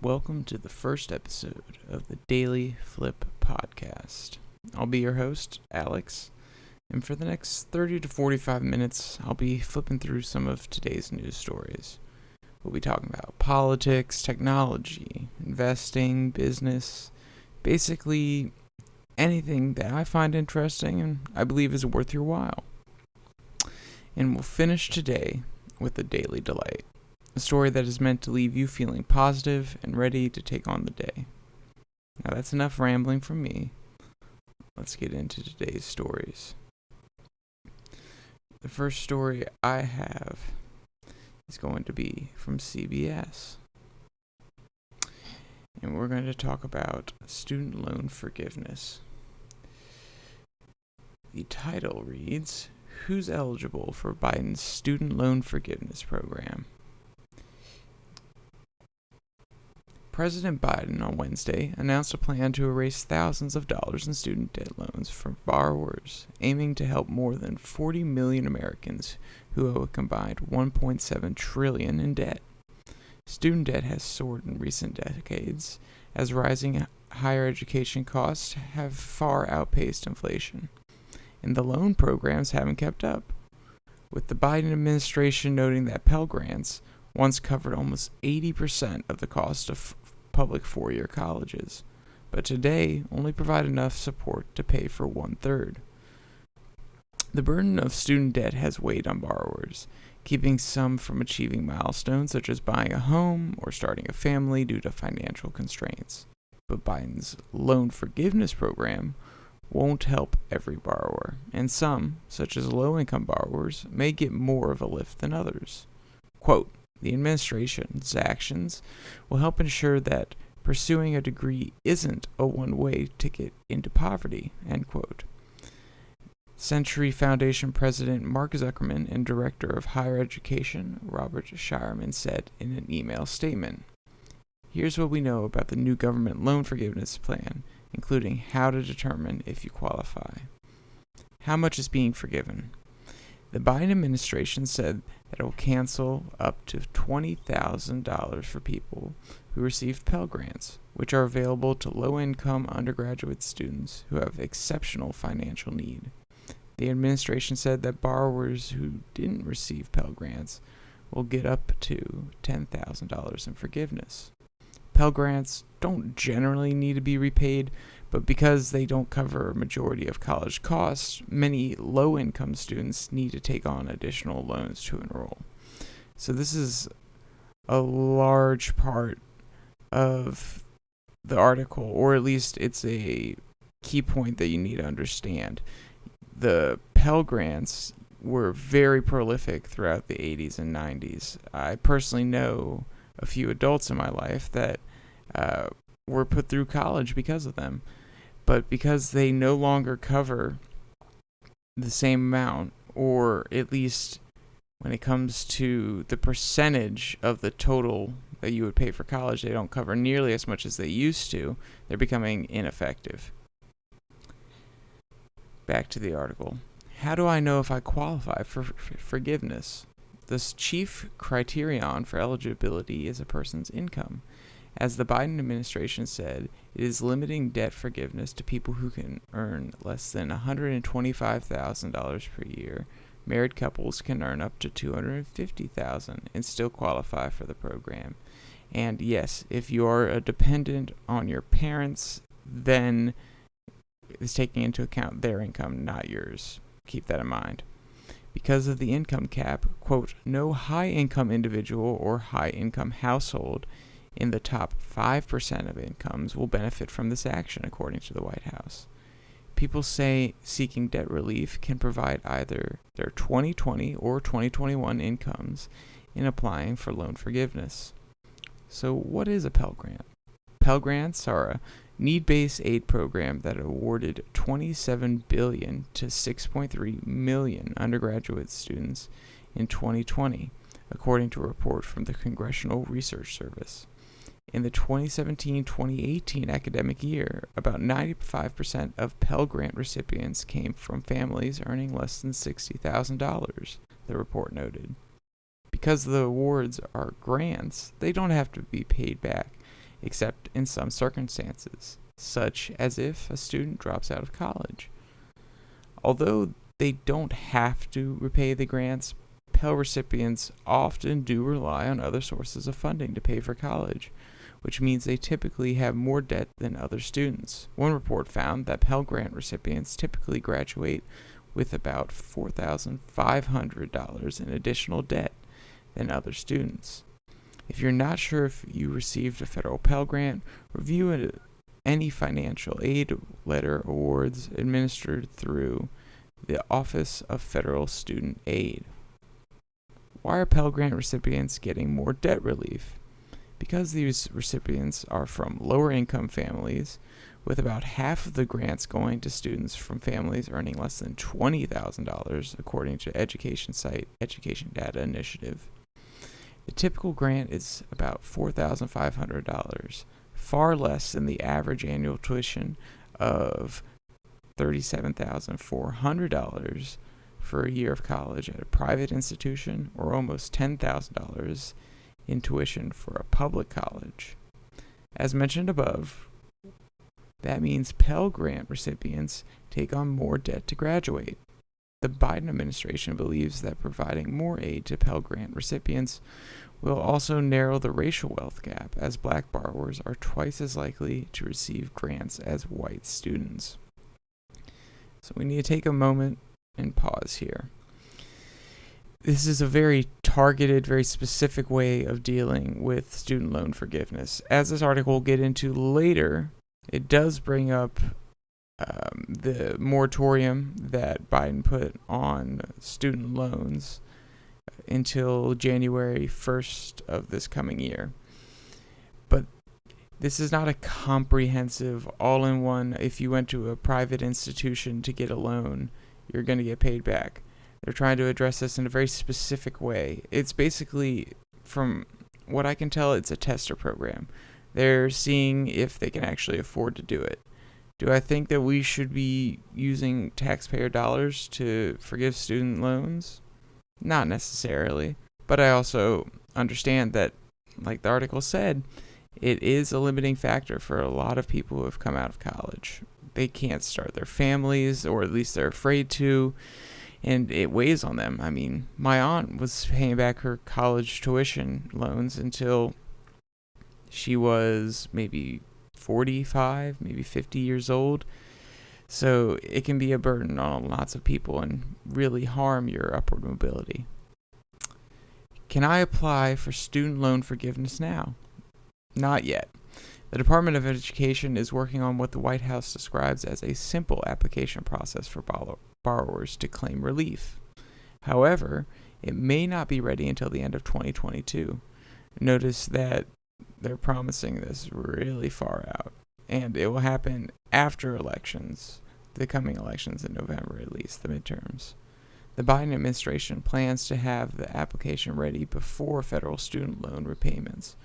Welcome to the first episode of the DailyFlip podcast. I'll be your host, Alex, and for the next 30 to 45 minutes, I'll be flipping through some of today's news stories. We'll be talking about politics, technology, investing, business, basically anything that I find interesting and I believe is worth your while. And we'll finish today with a daily delight. A story that is meant to leave you feeling positive and ready to take on the day. Now that's enough rambling from me. Let's get into today's stories. The first story I have is going to be from CBS. And we're going to talk about student loan forgiveness. The title reads, "Who's eligible for Biden's student loan forgiveness program?" President Biden on Wednesday announced a plan to erase thousands of dollars in student debt loans from borrowers, aiming to help more than 40 million Americans who owe a combined $1.7 trillion in debt. Student debt has soared in recent decades as rising higher education costs have far outpaced inflation, and the loan programs haven't kept up, with the Biden administration noting that Pell grants once covered almost 80% of the cost of public four-year colleges, but today only provide enough support to pay for one-third. The burden of student debt has weighed on borrowers, keeping some from achieving milestones such as buying a home or starting a family due to financial constraints. But Biden's loan forgiveness program won't help every borrower, and some, such as low-income borrowers, may get more of a lift than others. Quote, "The administration's actions will help ensure that pursuing a degree isn't a one-way ticket into poverty," end quote. Century Foundation President Mark Zuckerman and Director of Higher Education Robert Shireman said in an email statement, "Here's what we know about the new government loan forgiveness plan, including how to determine if you qualify." How much is being forgiven? The Biden administration said that it will cancel up to $20,000 for people who received Pell grants, which are available to low-income undergraduate students who have exceptional financial need. The administration said that borrowers who didn't receive Pell grants will get up to $10,000 in forgiveness. Pell grants don't generally need to be repaid, but because they don't cover a majority of college costs, many low-income students need to take on additional loans to enroll. So this is a large part of the article, or at least it's a key point that you need to understand. The Pell grants were very prolific throughout the 80s and 90s. I personally know a few adults in my life that were put through college because of them. But because they no longer cover the same amount, or at least when it comes to the percentage of the total that you would pay for college, they don't cover nearly as much as they used to, they're becoming ineffective. Back to the article. How do I know if I qualify for forgiveness? The chief criterion for eligibility is a person's income. As the Biden administration said, it is limiting debt forgiveness to people who can earn less than $125,000 per year. Married couples can earn up to $250,000 and still qualify for the program. And yes, if you are a dependent on your parents, then it's taking into account their income, not yours. Keep that in mind. Because of the income cap, quote, "No high-income individual or high-income household in the top 5% of incomes will benefit from this action," according to the White House. People say seeking debt relief can provide either their 2020 or 2021 incomes in applying for loan forgiveness. So what is a Pell Grant? Pell Grants are a need-based aid program that awarded $27 billion to 6.3 million undergraduate students in 2020, according to a report from the Congressional Research Service. In the 2017-2018 academic year, about 95% of Pell Grant recipients came from families earning less than $60,000, the report noted. Because the awards are grants, they don't have to be paid back, except in some circumstances, such as if a student drops out of college. Although they don't have to repay the grants, Pell recipients often do rely on other sources of funding to pay for college, which means they typically have more debt than other students. One report found that Pell Grant recipients typically graduate with about $4,500 in additional debt than other students. If you're not sure if you received a federal Pell Grant, review any financial aid letter awards administered through the Office of Federal Student Aid. Why are Pell Grant recipients getting more debt relief? Because these recipients are from lower income families, with about half of the grants going to students from families earning less than $20,000, according to education site Education Data Initiative. The typical grant is about $4,500, far less than the average annual tuition of $37,400 for a year of college at a private institution, or almost $10,000 in tuition for a public college. As mentioned above, that means Pell Grant recipients take on more debt to graduate. The Biden administration believes that providing more aid to Pell Grant recipients will also narrow the racial wealth gap, as black borrowers are twice as likely to receive grants as white students. So we need to take a moment and pause here. This is a very targeted, very specific way of dealing with student loan forgiveness. As this article will get into later, it does bring up the moratorium that Biden put on student loans until January 1st of this coming year. But this is not a comprehensive, all-in-one, if you went to a private institution to get a loan, you're going to get paid back. They're trying to address this in a very specific way. It's basically, from what I can tell, it's a tester program. They're seeing if they can actually afford to do it. Do I think that we should be using taxpayer dollars to forgive student loans? Not necessarily. But I also understand that, like the article said, it is a limiting factor for a lot of people who have come out of college. They can't start their families, or at least they're afraid to, and it weighs on them. I mean, my aunt was paying back her college tuition loans until she was maybe 45, maybe 50 years old. So it can be a burden on lots of people and really harm your upward mobility. Can I apply for student loan forgiveness now? Not yet. The Department of Education is working on what the White House describes as a simple application process for borrowers to claim relief. However, it may not be ready until the end of 2022. Notice that they're promising this really far out, and it will happen after elections, the coming elections in November at least, the midterms. The Biden administration plans to have the application ready before federal student loan repayments,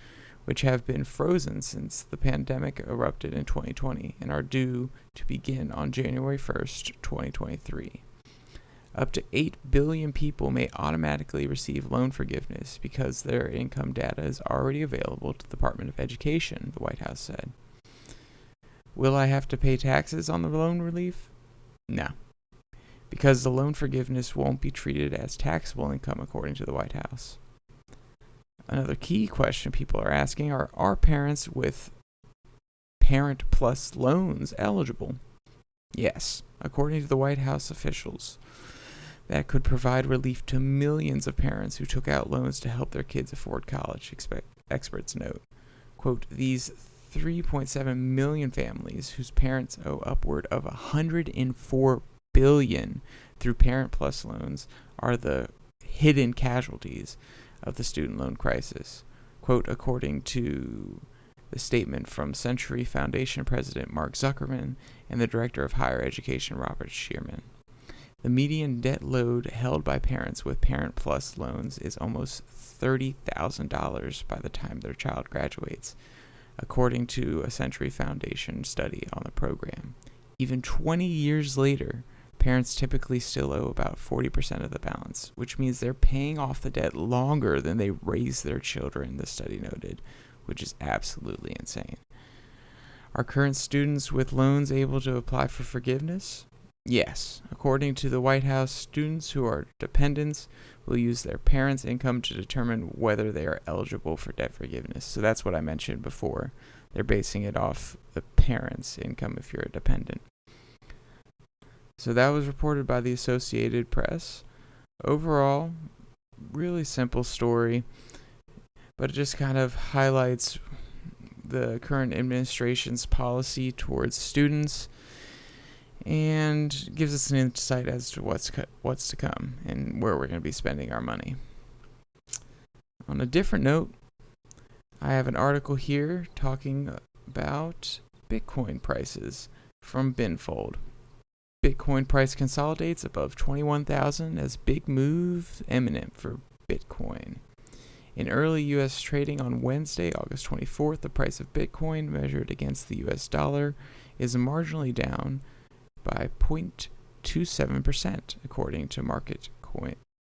which have been frozen since the pandemic erupted in 2020 and are due to begin on January 1st, 2023. Up to 8 billion people may automatically receive loan forgiveness because their income data is already available to the Department of Education, the White House said. Will I have to pay taxes on the loan relief? No, because the loan forgiveness won't be treated as taxable income according to the White House. Another key question people are asking are parents with Parent Plus loans eligible? Yes, according to the White House officials. That could provide relief to millions of parents who took out loans to help their kids afford college, experts note. Quote, these 3.7 million families whose parents owe upward of $104 billion through Parent Plus loans are the hidden casualties of the student loan crisis. Quote, according to the statement from Century Foundation President Mark Zuckerman and the Director of Higher Education Robert Shearman. The median debt load held by parents with Parent Plus loans is almost $30,000 by the time their child graduates, according to a Century Foundation study on the program. Even 20 years later, parents typically still owe about 40% of the balance, which means they're paying off the debt longer than they raise their children, the study noted, which is absolutely insane. Are current students with loans able to apply for forgiveness? Yes. According to the White House, students who are dependents will use their parents' income to determine whether they are eligible for debt forgiveness. So that's what I mentioned before. They're basing it off the parents' income if you're a dependent. So that was reported by the Associated Press. Overall, really simple story, but it just kind of highlights the current administration's policy towards students and gives us an insight as to what's to come and where we're going to be spending our money. On a different note, I have an article here talking about Bitcoin prices from Binfold. Bitcoin price consolidates above 21,000 as big move imminent for Bitcoin. In early U.S. trading on Wednesday, August 24th, the price of Bitcoin measured against the U.S. dollar is marginally down by 0.27%, according to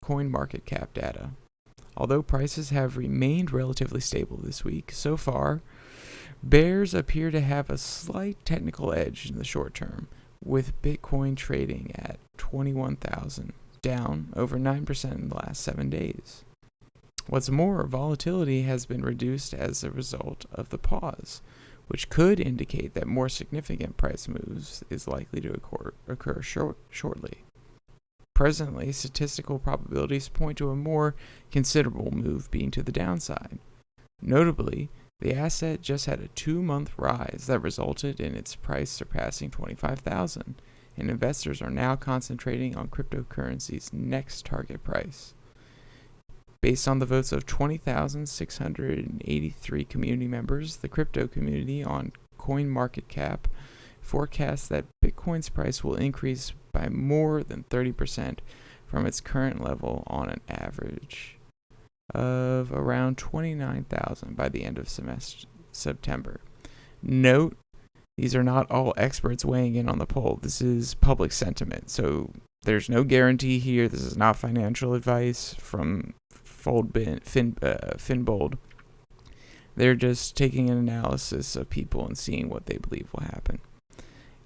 coin market cap data. Although prices have remained relatively stable this week, so far, bears appear to have a slight technical edge in the short term, with Bitcoin trading at 21,000, down over 9% in the last 7 days. What's more, volatility has been reduced as a result of the pause, which could indicate that more significant price moves is likely to occur shortly. Presently, statistical probabilities point to a more considerable move being to the downside. Notably, the asset just had a 2-month rise that resulted in its price surpassing 25,000, and investors are now concentrating on cryptocurrency's next target price. Based on the votes of 20,683 community members, the crypto community on CoinMarketCap forecasts that Bitcoin's price will increase by more than 30% from its current level on an average of around 29,000 by the end of September. Note, these are not all experts weighing in on the poll. This is public sentiment, so there's no guarantee here. This is not financial advice from Finbold. They're just taking an analysis of people and seeing what they believe will happen.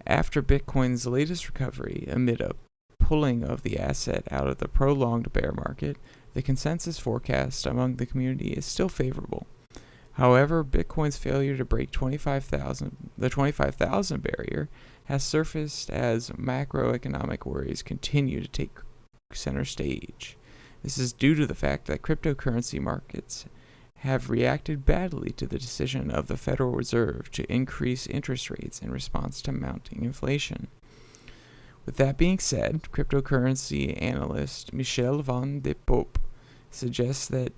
After Bitcoin's latest recovery amid a pulling of the asset out of the prolonged bear market, the consensus forecast among the community is still favorable. However, Bitcoin's failure to break the 25,000 barrier has surfaced as macroeconomic worries continue to take center stage. This is due to the fact that cryptocurrency markets have reacted badly to the decision of the Federal Reserve to increase interest rates in response to mounting inflation. With that being said, cryptocurrency analyst Michel van de Poppe suggests that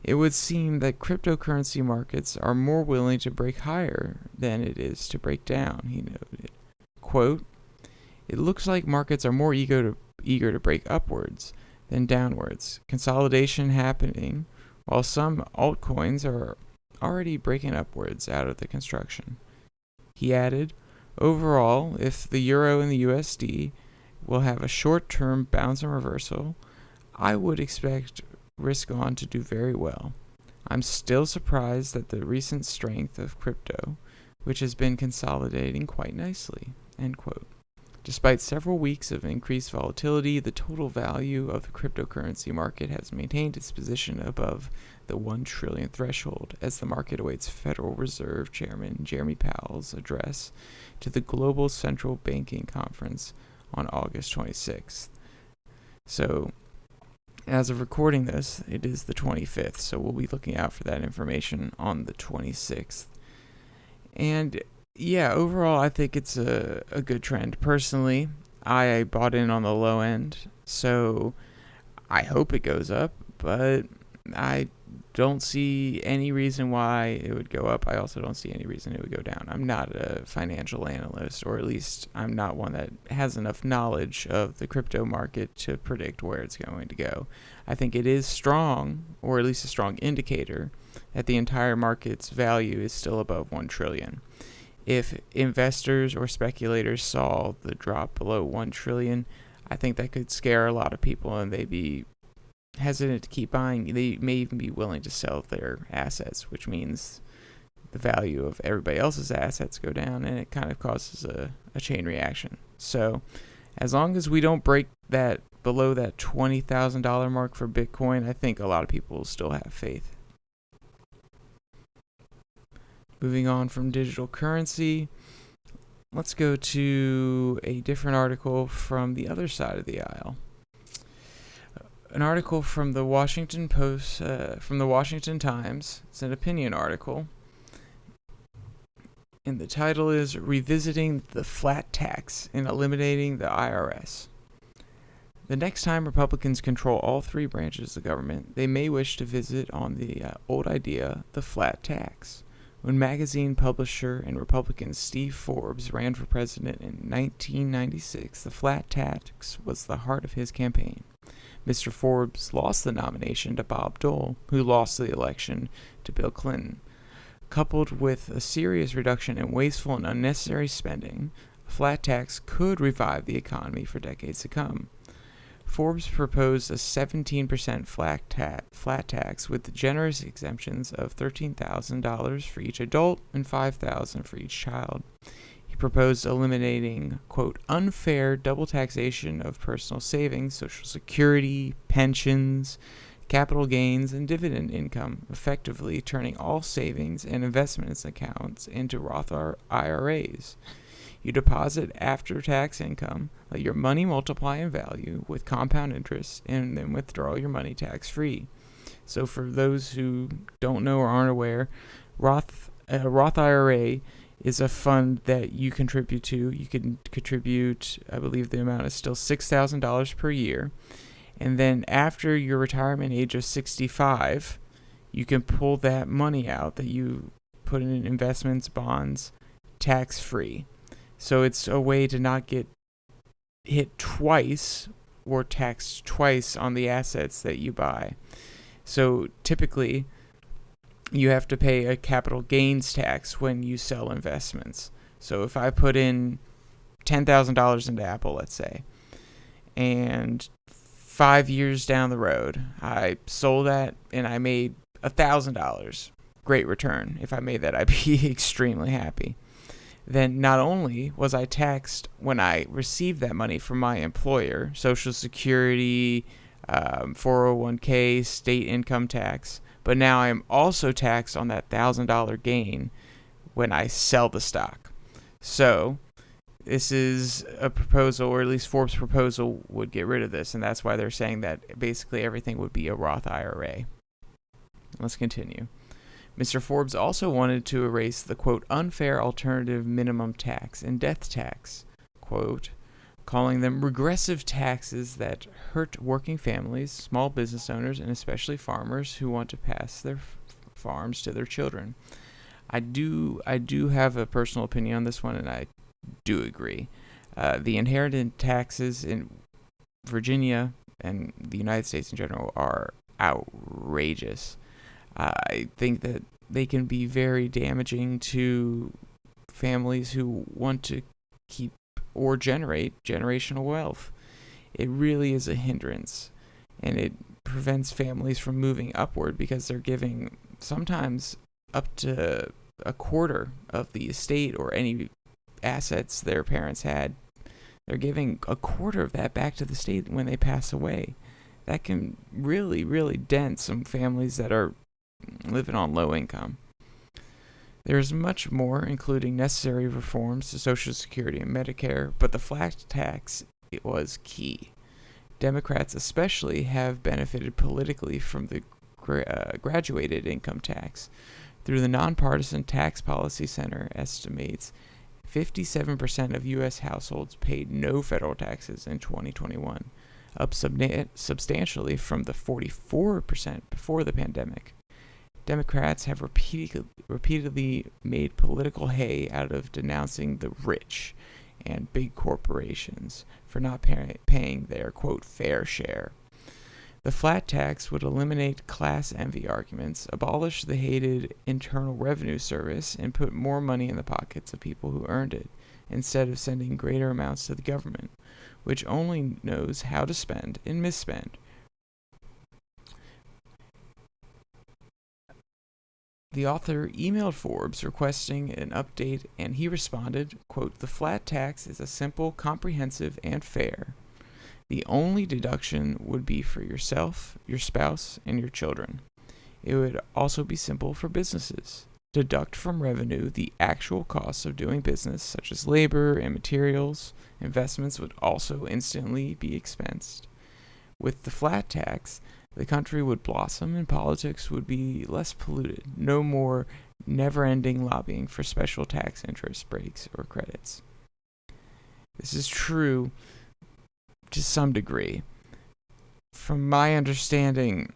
it would seem that cryptocurrency markets are more willing to break higher than it is to break down, he noted. Quote, "It looks like markets are more eager to break upwards than downwards. Consolidation happening, while some altcoins are already breaking upwards out of the construction." He added, "Overall, if the euro and the USD will have a short-term bounce and reversal, I would expect risk on to do very well. I'm still surprised at the recent strength of crypto, which has been consolidating quite nicely." End quote. Despite several weeks of increased volatility, the total value of the cryptocurrency market has maintained its position above the 1 trillion threshold as the market awaits Federal Reserve Chairman Jeremy Powell's address to the Global Central Banking Conference on August 26th. So, as of recording this, it is the 25th, so we'll be looking out for that information on the 26th. And yeah, overall, I think it's a good trend. Personally, I bought in on the low end, so I hope it goes up, but I don't see any reason why it would go up. I also don't see any reason it would go down. I'm not a financial analyst, or at least I'm not one that has enough knowledge of the crypto market to predict where it's going to go. I think it is strong, or at least a strong indicator, that the entire market's value is still above 1 trillion. If investors or speculators saw the drop below 1 trillion, I think that could scare a lot of people and they'd be hesitant to keep buying. They may even be willing to sell their assets, which means the value of everybody else's assets go down, and it kind of causes a chain reaction. So as long as we don't break that below that $20,000 mark for Bitcoin, I think a lot of people will still have faith. Moving on from digital currency, let's go to a different article from the other side of the aisle. An article from the Washington Post, from the Washington Times. It's an opinion article. And the title is Revisiting the Flat Tax and Eliminating the IRS. The next time Republicans control all three branches of the government, they may wish to visit on the old idea, the flat tax. When magazine publisher and Republican Steve Forbes ran for president in 1996, the flat tax was the heart of his campaign. Mr. Forbes lost the nomination to Bob Dole, who lost the election to Bill Clinton. Coupled with a serious reduction in wasteful and unnecessary spending, a flat tax could revive the economy for decades to come. Forbes proposed a 17% flat tax with generous exemptions of $13,000 for each adult and $5,000 for each child. He proposed eliminating, quote, unfair double taxation of personal savings, Social Security, pensions, capital gains, and dividend income, effectively turning all savings and investments accounts into Roth IRAs. You deposit after-tax income, let your money multiply in value with compound interest, and then withdraw your money tax-free. So for those who don't know or aren't aware, Roth IRA is a fund that you contribute to. You can contribute, I believe the amount is still $6,000 per year. And then after your retirement age of 65, you can pull that money out that you put in investments, bonds, tax-free. So it's a way to not get hit twice or taxed twice on the assets that you buy. So typically, you have to pay a capital gains tax when you sell investments. So if I put in $10,000 into Apple, let's say, and 5 years down the road, I sold that and I made $1,000. Great return. If I made that, I'd be extremely happy. Then not only was I taxed when I received that money from my employer, Social Security, 401k, state income tax, but now I'm also taxed on that $1,000 gain when I sell the stock. So this is a proposal, or at least Forbes' proposal would get rid of this, and that's why they're saying that basically everything would be a Roth IRA. Let's continue. Mr. Forbes also wanted to erase the, quote, unfair alternative minimum tax and death tax, quote, calling them regressive taxes that hurt working families, small business owners, and especially farmers who want to pass their farms to their children. I do have a personal opinion on this one, and I do agree. The inheritance taxes in Virginia and the United States in general are outrageous. I think that they can be very damaging to families who want to keep or generate generational wealth. It really is a hindrance, and it prevents families from moving upward because they're giving sometimes up to a quarter of the estate or any assets their parents had. They're giving a quarter of that back to the state when they pass away. That can really, really dent some families that are living on low income. There's much more, including necessary reforms to Social Security and Medicare, but the flat tax was key. Democrats especially have benefited politically from the graduated income tax. Through the Nonpartisan Tax Policy Center estimates 57% of U.S. households paid no federal taxes in 2021, up substantially from the 44% before the pandemic. Democrats have repeatedly made political hay out of denouncing the rich and big corporations for not paying their, quote, fair share. The flat tax would eliminate class envy arguments, abolish the hated Internal Revenue Service, and put more money in the pockets of people who earned it, instead of sending greater amounts to the government, which only knows how to spend and misspend. The author emailed Forbes requesting an update, and he responded, quote, "The flat tax is a simple, comprehensive, and fair. The only deduction would be for yourself, your spouse, and your children. It would also be simple for businesses. Deduct from revenue the actual costs of doing business, such as labor and materials. Investments would also instantly be expensed. With the flat tax, the country would blossom and politics would be less polluted. No more never-ending lobbying for special tax interest breaks or credits." This is true to some degree. From my understanding,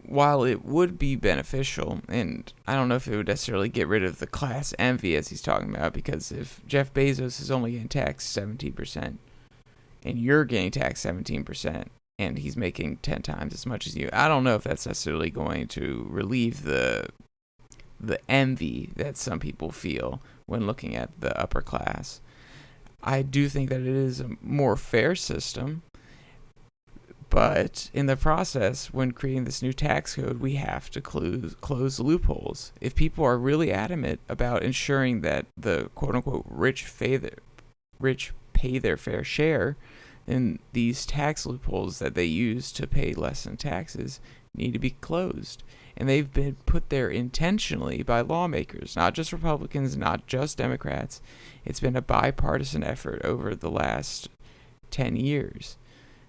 while it would be beneficial, and I don't know if it would necessarily get rid of the class envy as he's talking about, because if Jeff Bezos is only getting taxed 17%, and you're getting taxed 17%, and he's making 10 times as much as you, I don't know if that's necessarily going to relieve the envy that some people feel when looking at the upper class. I do think that it is a more fair system, but in the process, when creating this new tax code, we have to close loopholes. If people are really adamant about ensuring that the quote-unquote rich pay their fair share, then these tax loopholes that they use to pay less in taxes need to be closed. And they've been put there intentionally by lawmakers, not just Republicans, not just Democrats. It's been a bipartisan effort over the last 10 years.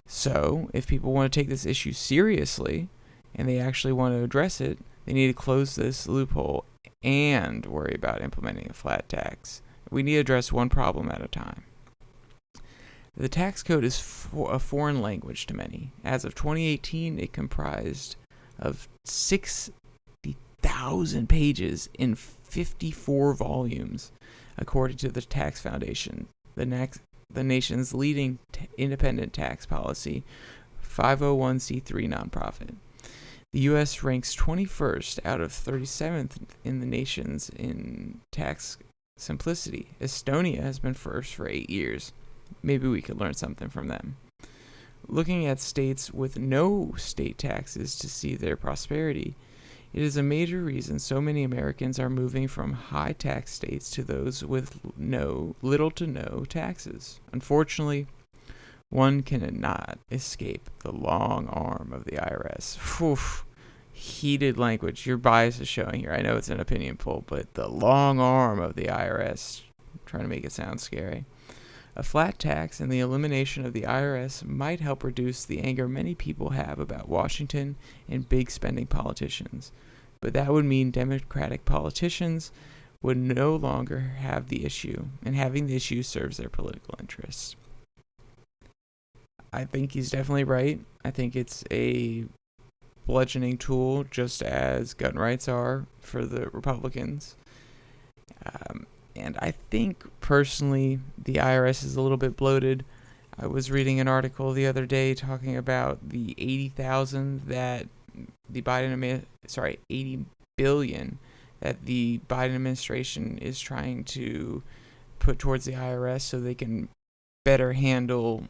So if people want to take this issue seriously and they actually want to address it, they need to close this loophole and worry about implementing a flat tax. We need to address one problem at a time. The tax code is a foreign language to many. As of 2018, it comprised of 60,000 pages in 54 volumes, according to the Tax Foundation, the nation's leading independent tax policy 501c3 nonprofit. The U.S. ranks 21st out of 37th in the nations in tax simplicity. Estonia has been first for 8 years. Maybe we could learn something from them. Looking at states with no state taxes to see their prosperity, it is a major reason so many Americans are moving from high tax states to those with little to no taxes. Unfortunately, one cannot escape the long arm of the IRS. Oof, heated language. Your bias is showing here. I know it's an opinion poll, but the long arm of the IRS. I'm trying to make it sound scary. A flat tax and the elimination of the IRS might help reduce the anger many people have about Washington and big spending politicians. But that would mean Democratic politicians would no longer have the issue, and having the issue serves their political interests. I think he's definitely right. I think it's a bludgeoning tool, just as gun rights are for the Republicans. And I think, personally, the IRS is a little bit bloated. I was reading an article the other day talking about the 80,000 that the $80 billion that the Biden administration is trying to put towards the IRS so they can better handle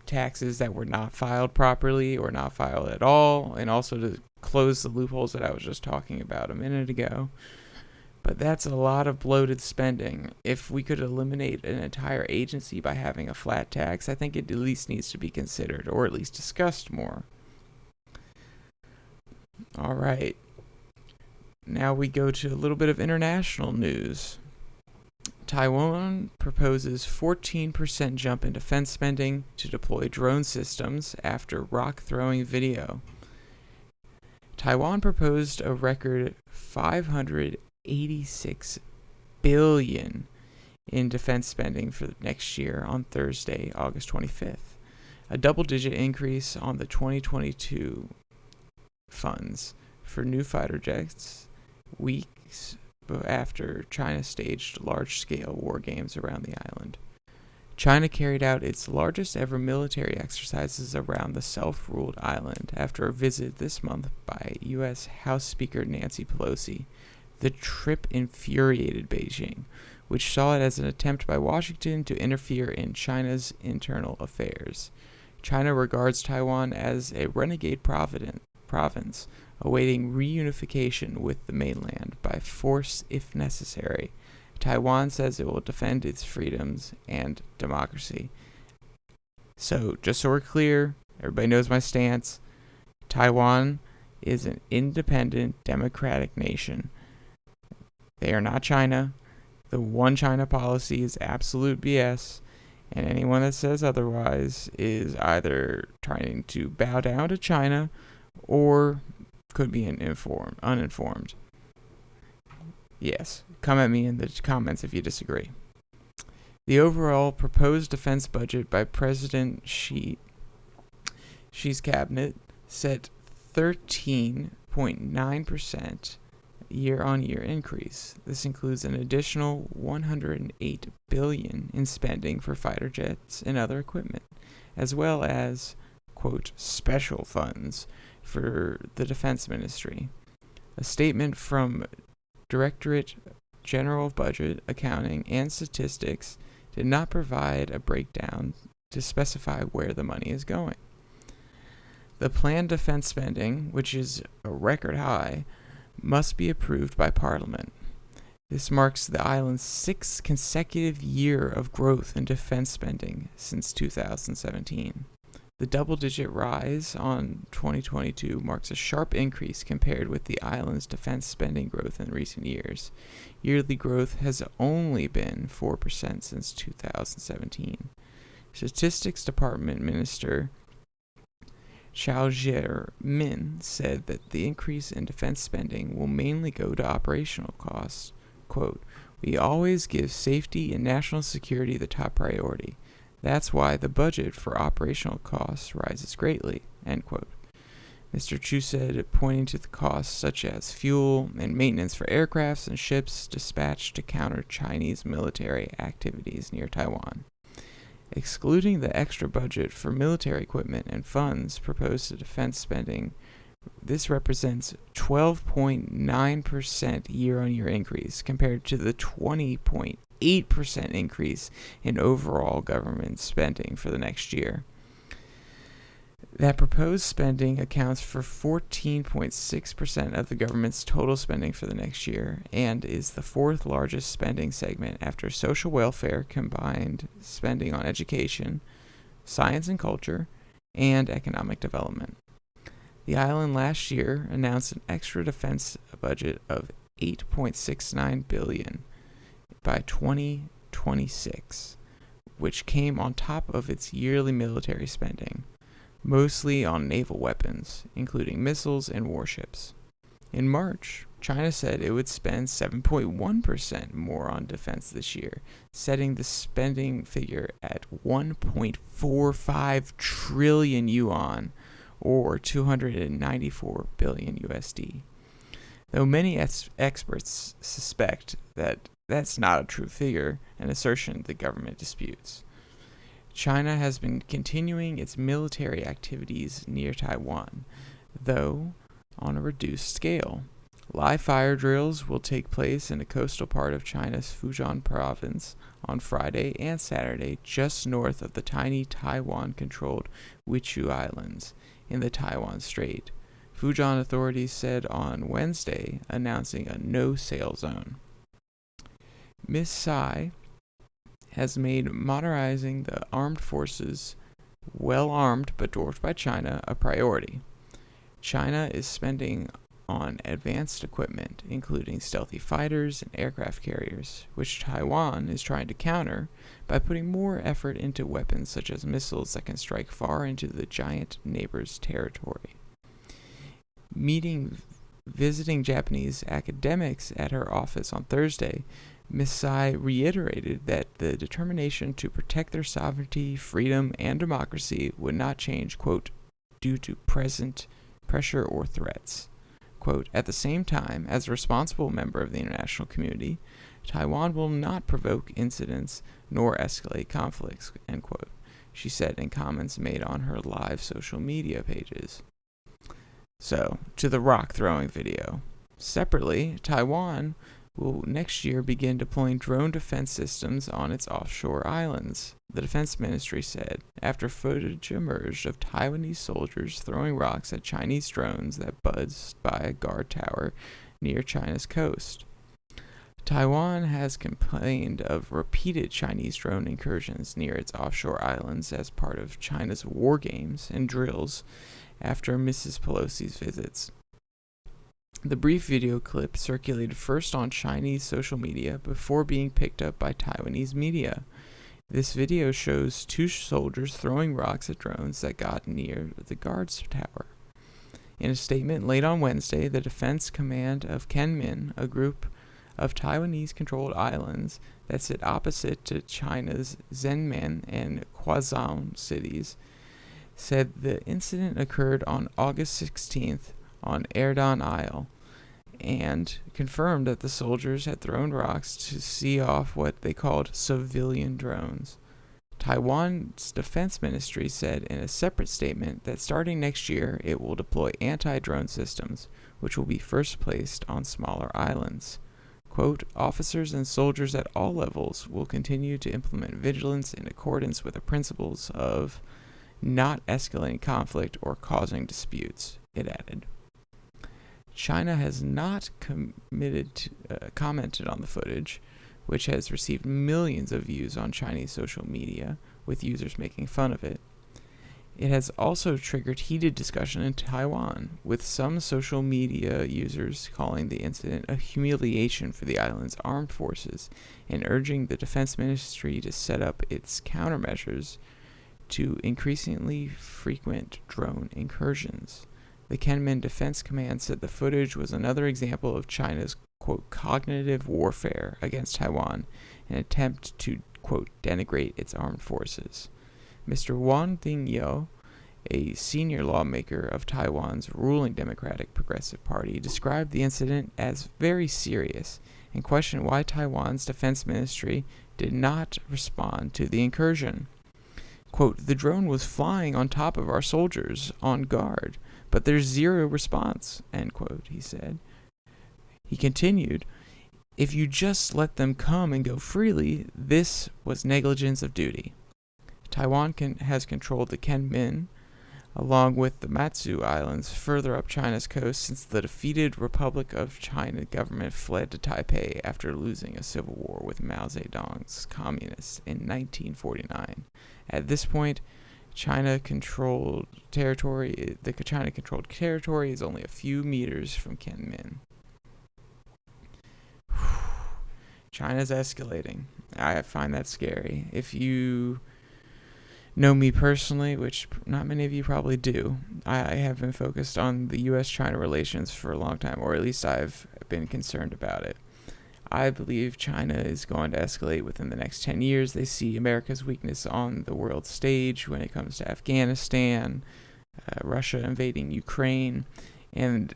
taxes that were not filed properly or not filed at all, and also to close the loopholes that I was just talking about a minute ago. But that's a lot of bloated spending. If we could eliminate an entire agency by having a flat tax, I think it at least needs to be considered, or at least discussed more. All right. Now we go to a little bit of international news. Taiwan proposes 14% jump in defense spending to deploy drone systems after rock-throwing video. Taiwan proposed a record $586 billion in defense spending for next year on Thursday, August 25th, a double-digit increase on the 2022 funds for new fighter jets weeks after China staged large-scale war games around the island. China carried out its largest ever military exercises around the self-ruled island after a visit this month by U.S. House Speaker Nancy Pelosi. The trip infuriated Beijing, which saw it as an attempt by Washington to interfere in China's internal affairs. China regards Taiwan as a renegade province, awaiting reunification with the mainland by force if necessary. Taiwan says it will defend its freedoms and democracy. So, just so we're clear, everybody knows my stance. Taiwan is an independent, democratic nation. They are not China. The one China policy is absolute BS, and anyone that says otherwise is either trying to bow down to China or could be uninformed. Yes, come at me in the comments if you disagree. The overall proposed defense budget by President Xi's cabinet set 13.9% year-on-year increase. This includes an additional $108 billion in spending for fighter jets and other equipment, as well as, quote, special funds for the Defense Ministry. A statement from Directorate General of Budget, Accounting, and Statistics did not provide a breakdown to specify where the money is going. The planned defense spending, which is a record high, must be approved by Parliament. This marks the island's sixth consecutive year of growth in defense spending since 2017. The double-digit rise on 2022 marks a sharp increase compared with the island's defense spending growth in recent years. Yearly growth has only been 4% since 2017. Statistics Department Minister Kenmin said that the increase in defense spending will mainly go to operational costs. Quote, "We always give safety and national security the top priority. That's why the budget for operational costs rises greatly," end quote. Mr. Chu said, pointing to the costs such as fuel and maintenance for aircrafts and ships dispatched to counter Chinese military activities near Taiwan. Excluding the extra budget for military equipment and funds proposed to defense spending, this represents 12.9% year-on-year increase compared to the 20.8% increase in overall government spending for the next year. That proposed spending accounts for 14.6% of the government's total spending for the next year and is the fourth largest spending segment after social welfare, combined spending on education, science and culture, and economic development. The island last year announced an extra defense budget of $8.69 billion by 2026, which came on top of its yearly military spending, mostly on naval weapons, including missiles and warships. In March, China said it would spend 7.1% more on defense this year, setting the spending figure at 1.45 trillion yuan, or 294 billion USD. Though many experts suspect that that's not a true figure, an assertion the government disputes. China has been continuing its military activities near Taiwan, though on a reduced scale. Live fire drills will take place in the coastal part of China's Fujian province on Friday and Saturday, just north of the tiny Taiwan-controlled Wichu Islands in the Taiwan Strait, Fujian authorities said on Wednesday, announcing a no-sail zone. Ms. Tsai has made modernizing the armed forces, well armed but dwarfed by China, a priority. China is spending on advanced equipment, including stealthy fighters and aircraft carriers, which Taiwan is trying to counter by putting more effort into weapons such as missiles that can strike far into the giant neighbor's territory. Visiting Japanese academics at her office on Thursday, Ms. Tsai reiterated that the determination to protect their sovereignty, freedom, and democracy would not change, quote, due to present pressure or threats. Quote, "At the same time, as a responsible member of the international community, Taiwan will not provoke incidents nor escalate conflicts," end quote, she said in comments made on her live social media pages. So, to the rock-throwing video. Separately, Taiwan will next year begin deploying drone defense systems on its offshore islands. the defense ministry said after footage emerged of Taiwanese soldiers throwing rocks at Chinese drones that buzzed by a guard tower near China's coast. Taiwan has complained of repeated Chinese drone incursions near its offshore islands as part of China's war games and drills after Mrs. Pelosi's visits. The brief video clip circulated first on Chinese social media before being picked up by Taiwanese media. This video shows two soldiers throwing rocks at drones that got near the guard's tower. In a statement late on Wednesday, the Defense Command of Kenmin, a group of Taiwanese-controlled islands that sit opposite to China's Zenmen and Quezon cities, said the incident occurred on August 16th on Erdon Isle, and confirmed that the soldiers had thrown rocks to see off what they called civilian drones. Taiwan's defense ministry said in a separate statement that starting next year it will deploy anti-drone systems, which will be first placed on smaller islands. Quote, officers and soldiers at all levels will continue to implement vigilance in accordance with the principles of not escalating conflict or causing disputes, it added. China has not commented on the footage, which has received millions of views on Chinese social media, with users making fun of it. It has also triggered heated discussion in Taiwan, with some social media users calling the incident a humiliation for the island's armed forces and urging the defense ministry to set up its countermeasures to increasingly frequent drone incursions. The Kenmin Defense Command said the footage was another example of China's, quote, cognitive warfare against Taiwan, an attempt to, quote, denigrate its armed forces. Mr. Wang Dingyou, a senior lawmaker of Taiwan's ruling Democratic Progressive Party, described the incident as very serious and questioned why Taiwan's defense ministry did not respond to the incursion. Quote, the drone was flying on top of our soldiers on guard, but there's zero response, end quote, he said. He continued, if you just let them come and go freely, this was negligence of duty. Taiwan has controlled the Kenmin, along with the Matsu Islands further up China's coast since the defeated Republic of China government fled to Taipei after losing a civil war with Mao Zedong's communists in 1949. At this point, the China-controlled territory is only a few meters from Kenmin. China's escalating. I find that scary. If you know me personally, which not many of you probably do, I have been focused on the U.S.-China relations for a long time, or at least I've been concerned about it. I believe China is going to escalate within the next 10 years. They see America's weakness on the world stage when it comes to Afghanistan, Russia invading Ukraine, and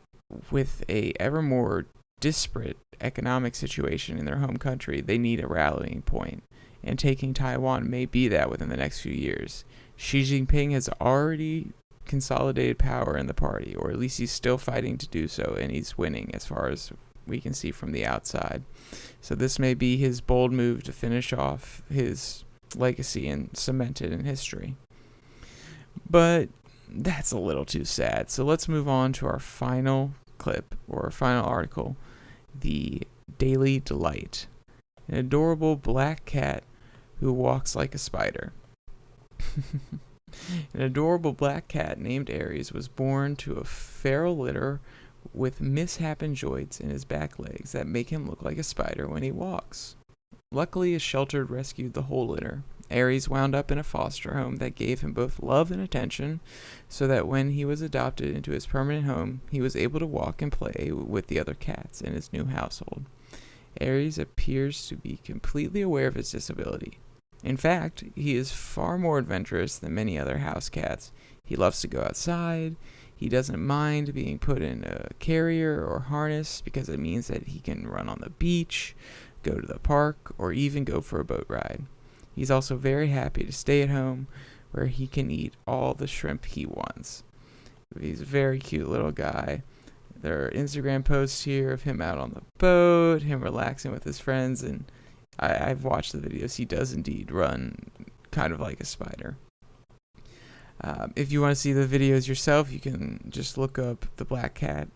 with a ever more disparate economic situation in their home country, they need a rallying point. And taking Taiwan may be that within the next few years. Xi Jinping has already consolidated power in the party, or at least he's still fighting to do so, and he's winning as far as we can see from the outside. So this may be his bold move to finish off his legacy and cement it in history. But that's a little too sad. So let's move on to our final clip, or final article, the Daily Delight. An adorable black cat who walks like a spider. An adorable black cat named Aries was born to a feral litter with misshapen joints in his back legs that make him look like a spider when he walks. Luckily, a shelter rescued the whole litter. Aries wound up in a foster home that gave him both love and attention, so that when he was adopted into his permanent home, he was able to walk and play with the other cats in his new household. Aries appears to be completely aware of his disability. In fact, he is far more adventurous than many other house cats. He loves to go outside. He doesn't mind being put in a carrier or harness because it means that he can run on the beach, go to the park, or even go for a boat ride. He's also very happy to stay at home where he can eat all the shrimp he wants. He's a very cute little guy. There are Instagram posts here of him out on the boat, him relaxing with his friends, and I've watched the videos. He does indeed run kind of like a spider. If you want to see the videos yourself, you can just look up the black cat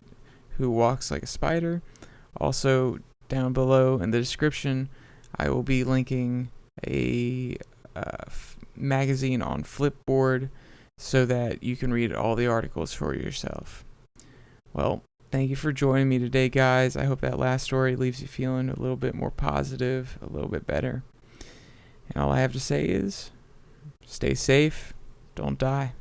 who walks like a spider. Also, down below in the description, I will be linking a magazine on Flipboard so that you can read all the articles for yourself. Well, thank you for joining me today, guys. I hope that last story leaves you feeling a little bit more positive, a little bit better. And all I have to say is, stay safe, don't die.